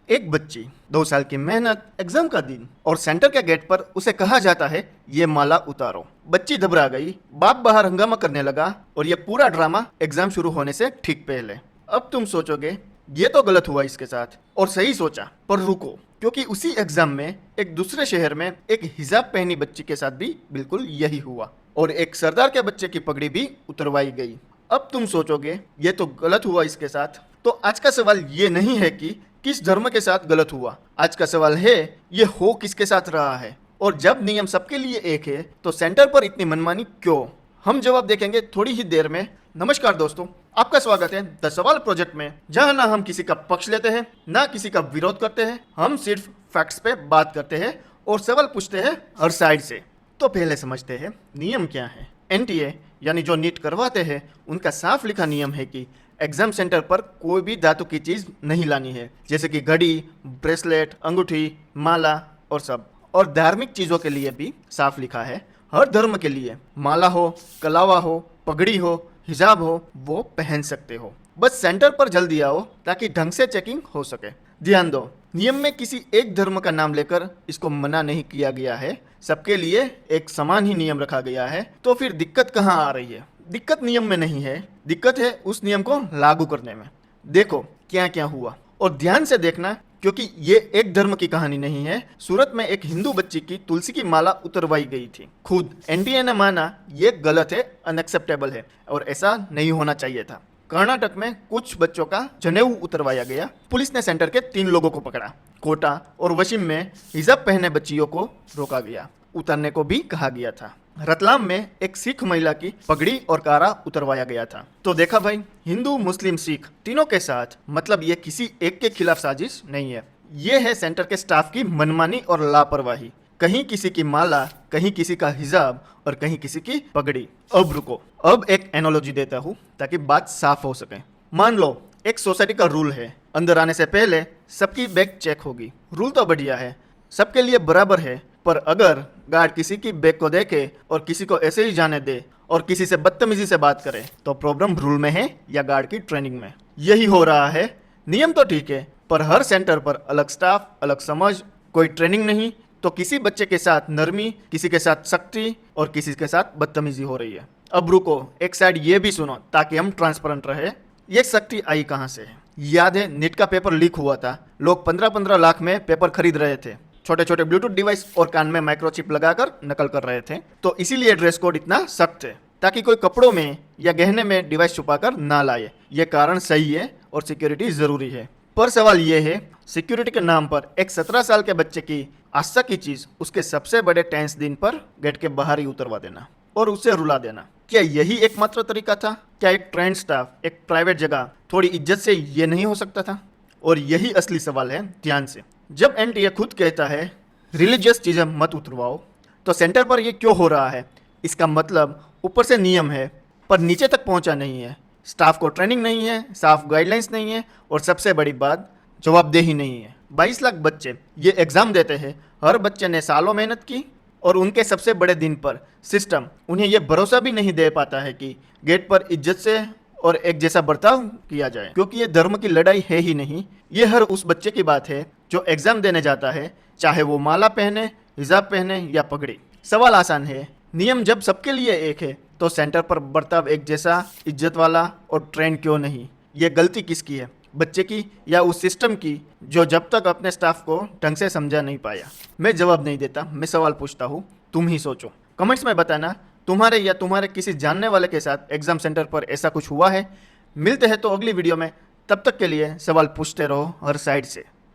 एक बच्ची, 2 साल की मेहनत, एग्जाम का दिन और सेंटर के गेट पर उसे कहा जाता है ये माला उतारो। बच्ची घबरा गई, बाप बाहर हंगामा करने लगा और ये पूरा ड्रामा एग्जाम शुरू होने से ठीक पहले। अब तुम सोचोगे ये तो गलत हुआ इसके साथ, और सही सोचा, पर रुको, क्योंकि उसी एग्जाम में एक दूसरे शहर में एक हिजाब पहनी बच्ची के साथ भी बिल्कुल यही हुआ और एक सरदार के बच्चे की पगड़ी भी उतरवाई गई। अब तुम सोचोगे ये तो गलत हुआ इसके साथ, तो आज का सवाल ये नहीं है कि किस धर्म के साथ गलत हुआ, आज का सवाल है ये हो किसके साथ रहा है। और जब नियम सबके लिए एक है तो सेंटर पर इतनी मनमानी क्यों? हम जवाब देखेंगे थोड़ी ही देर में। नमस्कार दोस्तों, आपका स्वागत है द सवाल प्रोजेक्ट में, जहां ना हम किसी का पक्ष लेते हैं ना किसी का विरोध करते हैं। हम सिर्फ फैक्ट्स पे बात करते हैं और सवाल पूछते हैं हर साइड से। तो पहले समझते हैं नियम क्या है। एनटीए यानी जो नीट करवाते हैं उनका साफ लिखा नियम है कि एग्जाम सेंटर पर कोई भी धातु की चीज नहीं लानी है, जैसे कि घड़ी, ब्रेसलेट, अंगूठी, माला और सब। और धार्मिक चीजों के लिए भी साफ लिखा है, हर धर्म के लिए माला हो, कलावा हो, पगड़ी हो, हिजाब हो, वो पहन सकते हो। बस सेंटर पर जल्दी आओ ताकि ढंग से चेकिंग हो सके। ध्यान दो, नियम में किसी एक धर्म का नाम लेकर इसको मना नहीं किया गया है, सबके लिए एक समान ही नियम रखा गया है। तो फिर दिक्कत कहाँ आ रही है? दिक्कत नियम में नहीं है, दिक्कत है उस नियम को लागू करने में। देखो क्या क्या हुआ और ध्यान से देखना, क्योंकि ये एक धर्म की कहानी नहीं है। सूरत में एक हिंदू बच्ची की तुलसी की माला उतरवाई गई थी। खुद एनटीए ने माना ये गलत है, अनएक्सेप्टेबल है और ऐसा नहीं होना चाहिए था। कर्नाटक में कुछ बच्चों का जनेऊ उतरवाया गया। पुलिस ने सेंटर के 3 लोगों को पकड़ा। कोटा और वशिम में हिजाब पहने बच्चियों को रोका गया, उतरने को भी कहा गया था। रतलाम में एक सिख महिला की पगड़ी और कारा उतरवाया गया था। तो देखा भाई, हिंदू, मुस्लिम, सिख तीनों के साथ, मतलब ये किसी एक के खिलाफ साजिश नहीं है। ये है सेंटर के स्टाफ की मनमानी और लापरवाही। कहीं किसी की माला, कहीं किसी का हिजाब और कहीं किसी की पगड़ी। अब रुको, अब एक एनालॉजी देता हूँ ताकि बात साफ हो सके। मान लो एक सोसाइटी का रूल है, अंदर आने से पहले सबकी बैग चेक होगी। रूल तो बढ़िया है, सबके लिए बराबर है, पर अगर गार्ड किसी की बैग को देखे और किसी को ऐसे ही जाने दे और किसी से बदतमीजी से बात करे तो प्रॉब्लम रूल में है या गार्ड की ट्रेनिंग में? यही हो रहा है। नियम तो ठीक है, पर हर सेंटर पर अलग स्टाफ, अलग समझ, कोई ट्रेनिंग नहीं। तो किसी बच्चे के साथ नरमी, किसी के साथ सख्ती और किसी के साथ बदतमीजी हो रही है। अब रुको, एक साइड ये भी सुनो ताकि हम ट्रांसपेरेंट रहे। ये सख्ती आई कहाँ से है? याद है नीट का पेपर लीक हुआ था, लोग 15-15 लाख में पेपर खरीद रहे थे, छोटे छोटे ब्लूटूथ डिवाइस और कान में माइक्रोचिप लगाकर नकल कर रहे थे। तो इसीलिए ड्रेस कोड इतना सख्त है, ताकि कोई कपड़ों में या गहने में डिवाइस छुपाकर ना लाए। ये कारण सही है और सिक्योरिटी जरूरी है, पर सवाल ये है सिक्योरिटी के नाम पर एक 17 साल के बच्चे की आस्था की चीज उसके सबसे बड़े टेंस दिन पर गेट के बाहर ही उतरवा देना और उसे रुला देना, क्या यही एकमात्र तरीका था? क्या एक ट्रेंड स्टाफ, एक प्राइवेट जगह थोड़ी इज्जत से ये नहीं हो सकता था? और यही असली सवाल है, ध्यान से। जब एनटीए खुद कहता है रिलीजियस चीजें मत उतरवाओ, तो सेंटर पर ये क्यों हो रहा है? इसका मतलब ऊपर से नियम है पर नीचे तक पहुंचा नहीं है। स्टाफ को ट्रेनिंग नहीं है, साफ गाइडलाइंस नहीं है और सबसे बड़ी बात, जवाबदेही नहीं है। 22 लाख बच्चे ये एग्जाम देते हैं, हर बच्चे ने सालों मेहनत की और उनके सबसे बड़े दिन पर सिस्टम उन्हें यह भरोसा भी नहीं दे पाता है कि गेट पर इज्जत से और एक जैसा बर्ताव किया जाए। क्योंकि ये धर्म की लड़ाई है ही नहीं, ये हर उस बच्चे की बात है जो एग्जाम देने जाता है, चाहे वो माला पहने, हिजाब पहने या पगड़ी। सवाल आसान है, नियम जब सबके लिए एक है तो सेंटर पर बर्ताव एक जैसा, इज्जत वाला और ट्रेंड क्यों नहीं? ये गलती किसकी है, बच्चे की या उस सिस्टम की जो जब तक अपने स्टाफ को ढंग से समझा नहीं पाया? मैं जवाब नहीं देता, मैं सवाल पूछता हूँ, तुम ही सोचो। कमेंट्स में बताना तुम्हारे या तुम्हारे किसी जानने वाले के साथ एग्जाम सेंटर पर ऐसा कुछ हुआ है। मिलते हैं तो अगली वीडियो में, तब तक के लिए सवाल पूछते रहो हर साइड से।